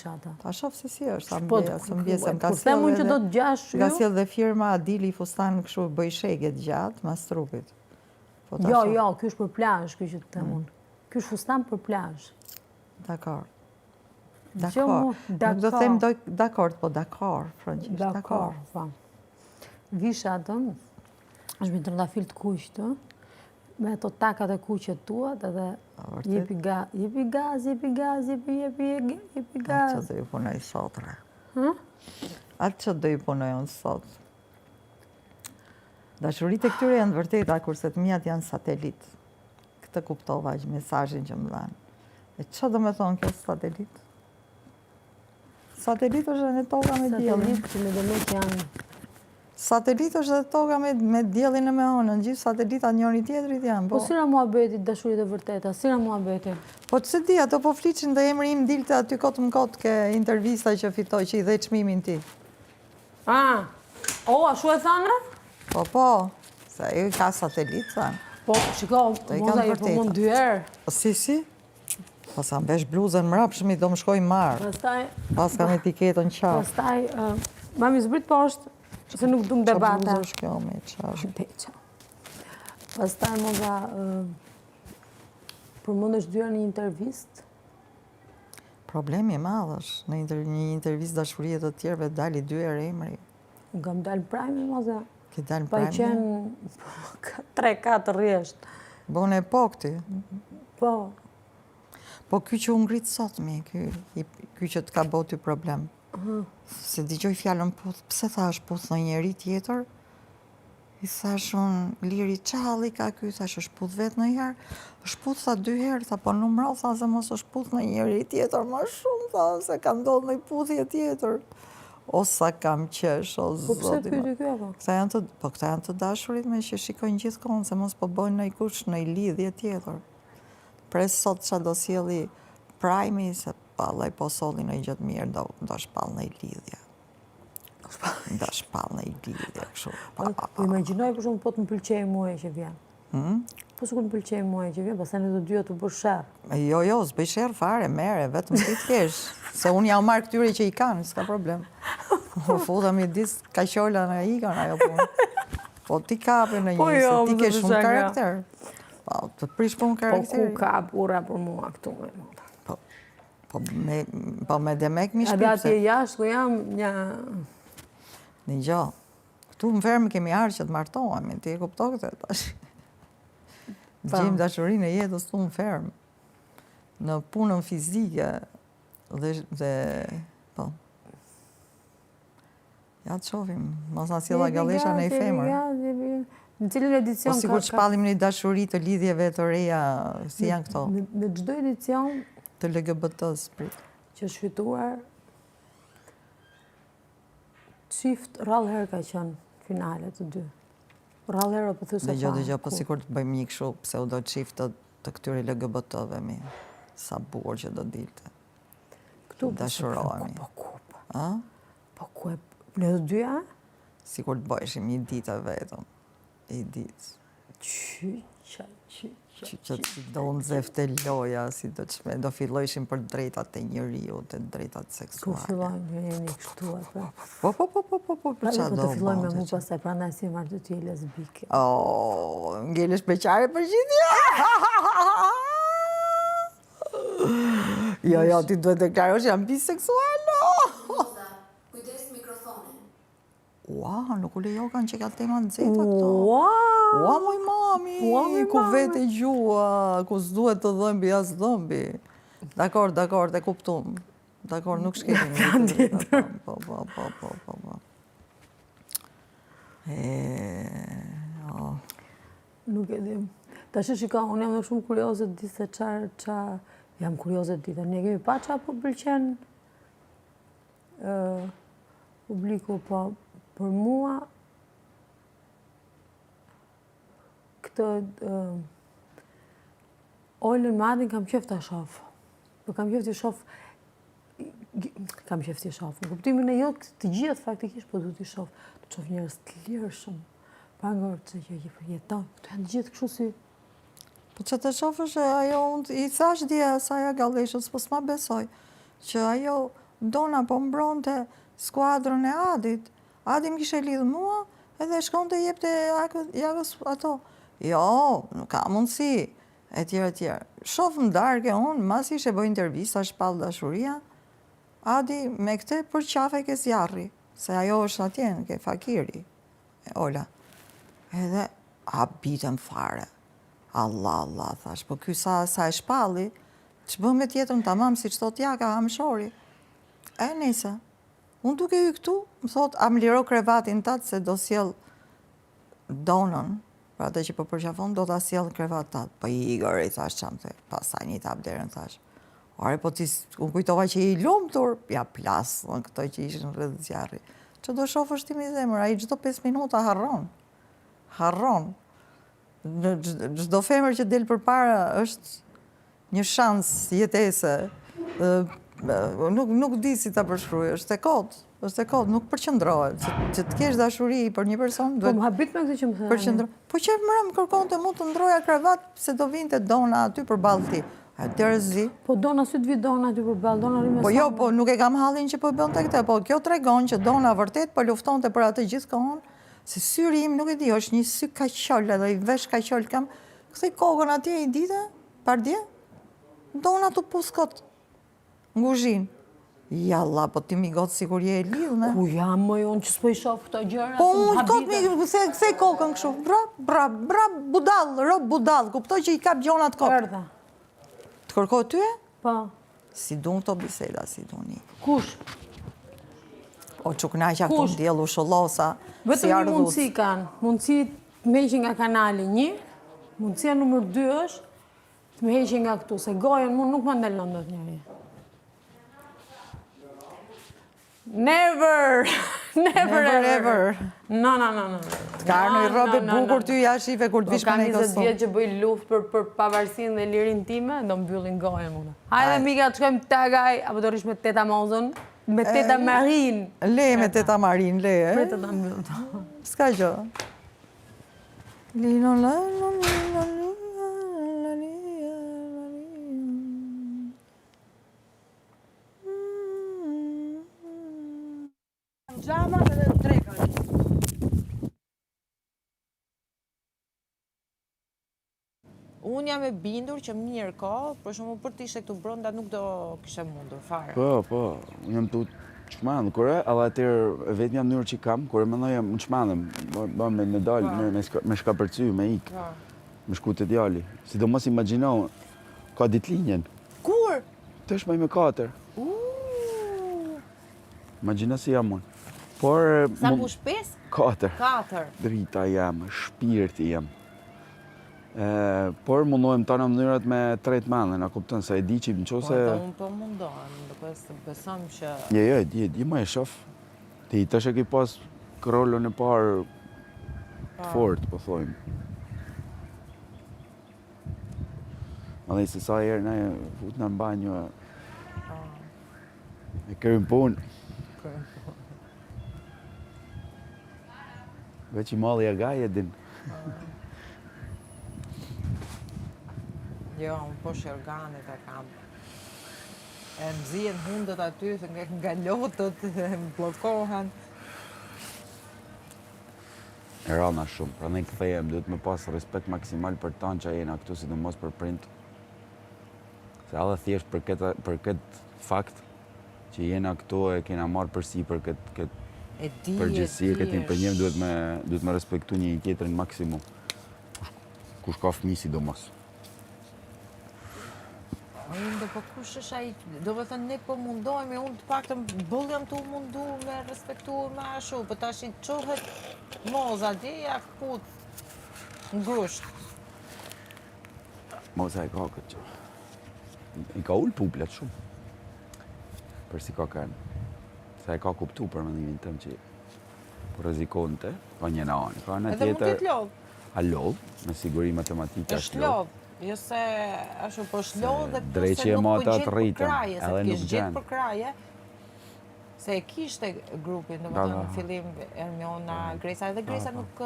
visha ata. Ta shoh se si është, Kur themun që do të gjash ju? Ka sjell dhe firma Adili fustan kështu bëj shegje të gjatë mas trupit. Jo, ky është për plazh, ky që të themun. Ky është fustan për plazh. Dakor. Nuk do të them dakord, po dakor, francisht. Dakor, po. Visha atë, është me trëndafil të kuqtë, me ato takat e kuqet tuat, edhe jepi gaz, jepi gaz, jepi gaz. Atë që do ju punoj sot, re. Atë që do ju punoj unë sot. Dashuritë e këtyre janë vërteta, kurse të mijat janë satelit. Këtë kuptova që mesazhin që më dhanë. E që do me thonë kjo satelit? Satelit është edhe toka me diellin. Satelit që me demet janë... Satelit është edhe toka me diellin e me honën. Gjithë satelitat njëri tjetrit janë. Po sira muhabetit dashurit e vërteta, sira muhabetit? Po që se di, ato po fliqin dhe emri im dilte aty kotë më kotë ke intervista që fitoj, që i dhe çmimin ti. Ashu e thane? Po, se ju ka satelit, thane. Po, shiko, moza ju po mund 2 herë. Si? Pas ka mbesh bluzën mrapshmi, do më shkoj marë. Pas ka me etiketën qarë. Pastaj, mami zbrit poshtë, se nuk du më debata. Qa bluzë është kjo, me qarë? Beqa. Pastaj, moza, për mund është 2 herë një intervist? Problemi e madh është, në një intervist dashurie të tjerëve dali 2 herë emri. Nga më dalë prajme, moza. Ke dalë Pa i prajme? qenë 3-4 rjesht. Bone e pokti. Po. Po ky që u ngrit sot mi, ky që të ka bëu ty problem. Se dëgjoj fjalën puth, pse thash puth në njeri tjetër? I thash unë, Liri qalli ka ky, thash është puth vetë në herë, është puth tha 2 herë, tha po numro, tha se mos është puth në njeri tjetër, ma shumë, tha se ka ndodhë në puthje tjetër. O sa kam qesh, o zoti. Po pse pyeti kjo apo? Këta janë të dashurit me që shikojnë gjithkohën, se mos po bojnë në i kush në i lidhje tjetër. Pres sot që do sjelli prajmi, se pallaj po solli në i gjëtë mirë, do shpall në i lidhje. Do shpall në i lidhje, kështu. Po imagjinoj për shumë po të më pëlqej muaj që vjen. Po s'ku të më pëlqej muaj që vjen, pastaj ne të dyja të bësh sherr. Jo, s'bëj sherr fare, mere, vetëm ti të kesh. Se unë jam marrë këtyre që i kanë, s'ka problem. U futa midis kaqola në ikën ajo punë. Po ti kape në një, se ti ke shumë karakter. Po, të prish punë karakteri. Po ku ka burra për mua këtu? Po me demek mi shpipse. Edhe atje jashtë ku jam një... Një gjo, këtu më fermë kemi arë që të martohemi, ti e kupto këtë tash. Gjim dashurinë e jetës tu më fermë. Në punën fizike dhe po. Ja të shofim, mos na sjella gallesha në i femër. Në cilën edicion ka... Po sikur që pallim një dashuri të lidhjeve të reja, si janë këto? Në çdo edicion të LGBT-s, prit. Që është fituar, çift rrallë herë ka qenë finale të dy. Rrallë herë po thjesht. Dëgjoj, po sikur të bëjmë një kështu pseudo çift të këtyre LGBT-ve mi. Sa bukur që do dilte. Këtu dashurohemi. Po ku? A? Po ku e ne të dyja? Sikur të bëheshim një ditë vetëm. I ditë. Që do unë zefte loja, si do fillojshim për drejtat e njeriu, të drejtat seksuale. Ku fillojmë një kështu atë? Po, për qa do të fillojmë me mu pasaj, prandaj si marrë të ty lesbike. Ngelesh beqare për gjithja? Jo, ti duhet të deklarosh jam biseksual. Kujdes mikrofonin. Ua, nuk u lejo kanë që ka tema në zeta këto. Ua, moj mami, ku vete gjua, ku s'duhet të dhëmbi, as dhëmbi. Dakor, te kuptum. Dakor, nuk shkelim. Plan tjetër. Po. Nuk e dim. Ta shika, unë jam shumë kurioze të di se qa jam kurioze të di. Ne kemi pa qa po pëlqen publiku, po për mua këtë Olën Madin kam qef të shof. Po kam qef të shof në kuptimin e jo të gjithë faktikisht, po du të shof njerëz të lirshëm. Pa ngërë që jeton, këtu janë gjithë kështu si... Po që të shofësh ajo, i thash dhja sa ja galleshës, po s'ma besoj, që ajo Dona po mbronte skuadrën e Adit. Adi më kishe lidhë mua edhe shkonte jepte Jagës ato. Jo, nuk ka mundësi, e tjerë. Shof në darke unë, mas ishe bëj intervista, shpall dashuria, Adi me këte për qafe ke zjarri, se ajo është atje, ke Fakiri, Ola. Edhe, a bitëm fare. Allah, thash, po ky sa e shpalli, që bëm me tjetën të mamë, si që thot Jaka, hamshori. E nese, unë duke ju këtu, më thot, a më liro krevatin tatë, se do sjell Donën, pra atë që po përqafon, do ta sjell krevat tatë. Po Igor, i thash qamë të, pasaj një tap derën, thash. Ore, po ti, unë kujtova që i lumtur, ja plas, në këtoj që ishë në rrëdhë zjarri. Që do shofë është timi zemër, a i gjdo 5 minuta harron. Gjdo femër që del për para është një shans jetese. Nuk di si ta përshkruaj, është e kodë, nuk përqëndrohet. Që të kesh dashuri për një person, Po më habit me këtë që më thënë. Po që më kërkon të mu të ndroja kravat, se do vinte Dona aty për balë ti. A tërëzi. Po Dona sy të vi Dona aty për balë, Dona rime sa. Po jo, po nuk e kam hallin që po bënd të këte, po kjo tregon që Dona vërtet po lufton të për atë gjithë kohën, se syri im nuk e di, është një sy kaqoll, edhe i vesh kaqoll kam, këthej kokën atje i dite, pardje, Dona të puskot, në guzhin. Jalla, po ti mi gotë sigur je e lidhë, ne? Ku jam më jonë që s'po i shofë këto gjëra? Po unë kot mi, këthej kokën këshu, bra, rob budal, kuptoj që i kap gjonat kokë. Erdha. Të kërkoj ty e? Po. Si dun këto biseda, si duni. Kush? O që kënaqja këto ndjellu shullosa, si Vetëm një ardhus. mundësi kanë. Mundësi të me heqin nga kanali 1, mundësia numër 2 është të me heqin nga këtu, se gojën mund nuk më ndelon dot njëri. Never ever. No. Të ka arnë i robe bukur ty jashive kur të vish me ne Kam 20 Kosovë. vjetë që bëj luft për pavarësinë dhe lirin time, do mbyllin gojën mund. Hajde mika, të shkojmë tagaj, apo do rish me teta Mozën, me teta Marin. Le me teta Marin, le, e? Pretë ta mbyllë. Ska gjë. Lino, la. Gjamat edhe trekat. Unë jam e bindur që mirë ka, për shumë për të ishte këtu brenda nuk do kishe mundur, fare. Po, unë jam të qmanë, kore, edhe atër vetëm jam njërë që kam, kore më nëjë më qmanë, me dalë, me shka përcy, me ikë, me shku të djali. Si do mos imaginohë, ka ditlinjen. Kur? Të është maj me 4. Imagino si jam unë. Por... Sa push 5? 4. 4. Drita jam, shpirti jam. Por mundohem të në mënyrat me tret mendhe, na kuptën, se e di që në qose... Po, unë po mundohem, duke se besëm që... Jo, e di ma e shof. Ti të shë ki pas rollën e parë fort, po thojmë. Ma dhe se sa herë ne fut në banjo e kërëm punë. Veç i malli e gaj e din. Jo, unë po shërganit e kam. E më zien hundët aty, nga lotët, më blokohen. E rana shumë, pra ne këthejem, duhet me pas respekt maksimal për tanë që jena këtu, sidomos për print. Se edhe thjesht për këtë fakt që jena këtu e kena marrë përsi për këtë përgjësi, këtë impenjem, duhet me respektu një tjetërin maksimum. Kush ka fëmi sidomos. Unë po kush është ai, do me thënë ne po mundohemi, unë të pak të bëllëm të mundu me respektu me ashu, për tash i qohet moza, di, ja këput në grusht. Moza e ka këtë që. I ka ullë puplet shumë. Për si ka kanë. Se e ka kuptu për mendimin tëm që po rrezikonte, ka një në anë. Ka në Edhe mund tjetër... t'jetë lodh. A lodh, me siguri matematika është lodh. Jo se ashtu po është lodh dhe drejqi e mata të rritën, edhe nuk gjenë. gjenë. Për kraje, se e kishte grupin, do më të në fillim Ermiona, Gresa, edhe Gresa nuk,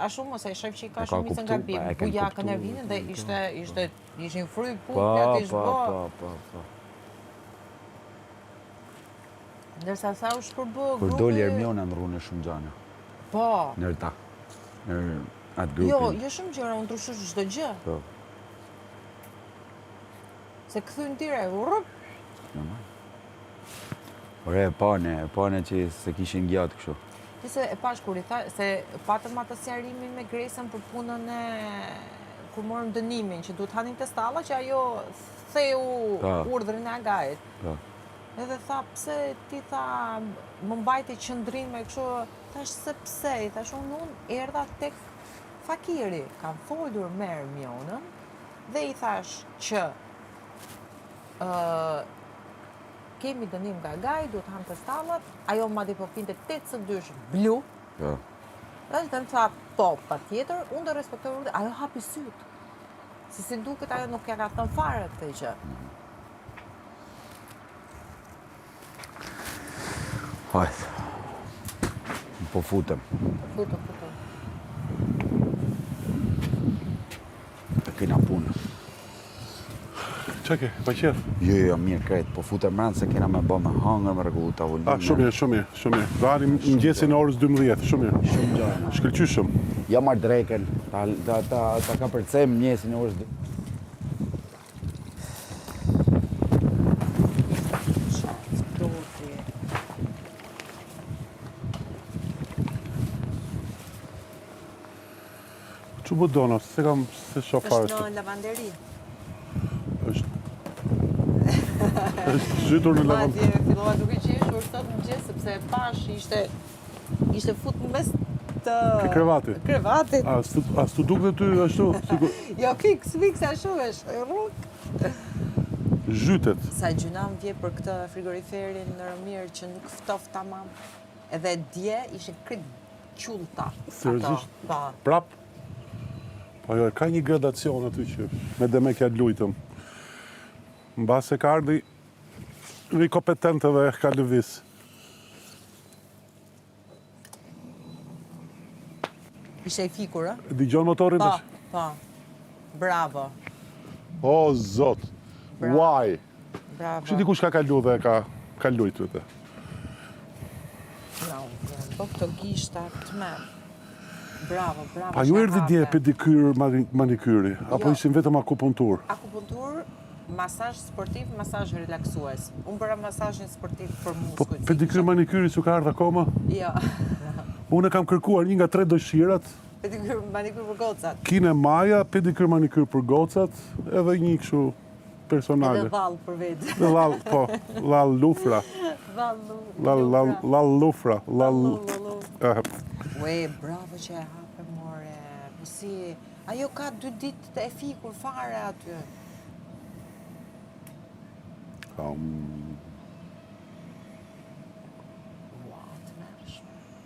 ashtu mos e shef që i ka shumë misë nga bim, bujakën e vinë dhe ishin fry puplet, ishtë bo. Po. Ndërsa sa u shpërbë Kur grupi... doli Ermiona në rrune shumë gjana. Po. Nër ta. Nër atë grupin. Jo shumë gjëra, unë ndryshosh çdo gjë. Po. Se këthyn tire, urrup. Normal. Ore, pane që se kishin gjatë kështu. Ti se e pash kur i tha, se patëm atë sqarimin me Gresën për punën e... kur morëm dënimin, që duhet hanin testalla, që ajo theu urdhrin e agajit. Po. Edhe tha, pse ti tha, më mbajti qëndrim me kështu, thash se pse, i thash unë erdha tek fakiri, kam folur me Ermionën, dhe i thash që kemi dënim nga gaj, duhet hanë testallat, ajo madje po pinte 82 blu, Po. dhe më tha, po, pa tjetër, unë do respektoj urdhrin, ajo hapi syt. Si duket ajo nuk ja ka thënë fare këtë gjë. Hajtë. Po futem. Futëm. E kena punë. Qa ke, pa qef? Jo, mirë kretë. Po futem mërënë se kena me bë me hangër, me regu tavolinë. Shumë mirë. Vani mëngjesin orës 12, shumë mirë. Shumë gjana. Shkëlqyshëm. Ja marrë dreken. Ta ka përcem mjesin e orës 2. Që bu dona, se kam se shofare. Është në lavanderi. është zhytur në lavanderi. Madje fillova duke qeshur sot mëngjes sepse e pash ishte fut në mes të Krevatit. Krevatit. As tu duk dhe ty ashtu? Jo, fiks ashtu është. Rrug. Zhytet. Sa gjuna më vje për këtë frigoriferin në Rëmirë që nuk ftoft tamam. Edhe dje ishin krit qullta. Seriozisht? Po. Prap? Po jo, ka një gradacion aty që me demek ja lujtëm. Mbas e ka ardhi një kompetentëve e ka lëviz. Ishe i fikur, a? Digjon motorin Po, tash? po. Bravo. O, zot. Why? Bravo. Që dikush ka kalu dhe ka lujt vete. No, po këto gishta të merë. Bravo. A ju erdi dje pedikyr, manikyri? Apo ishin vetëm akupunktur? Akupunktur, masazh sportiv, masazh relaksues. Unë bëra masazhin sportiv për Po muskujt. pedikyr, manikyri që ka ardhë akoma? Jo. Unë kam kërkuar një nga 3 dëshirat. Pedikyr, manikyr për gocat. Kine Maja, pedikyr, manikyr për gocat, edhe një kështu personale. Edhe vallë për vetë. Dhe lal lufra. Lal lufra. Ue, bravo që e hape, more. Po si, ajo ka 2 ditë të e fikur fare aty.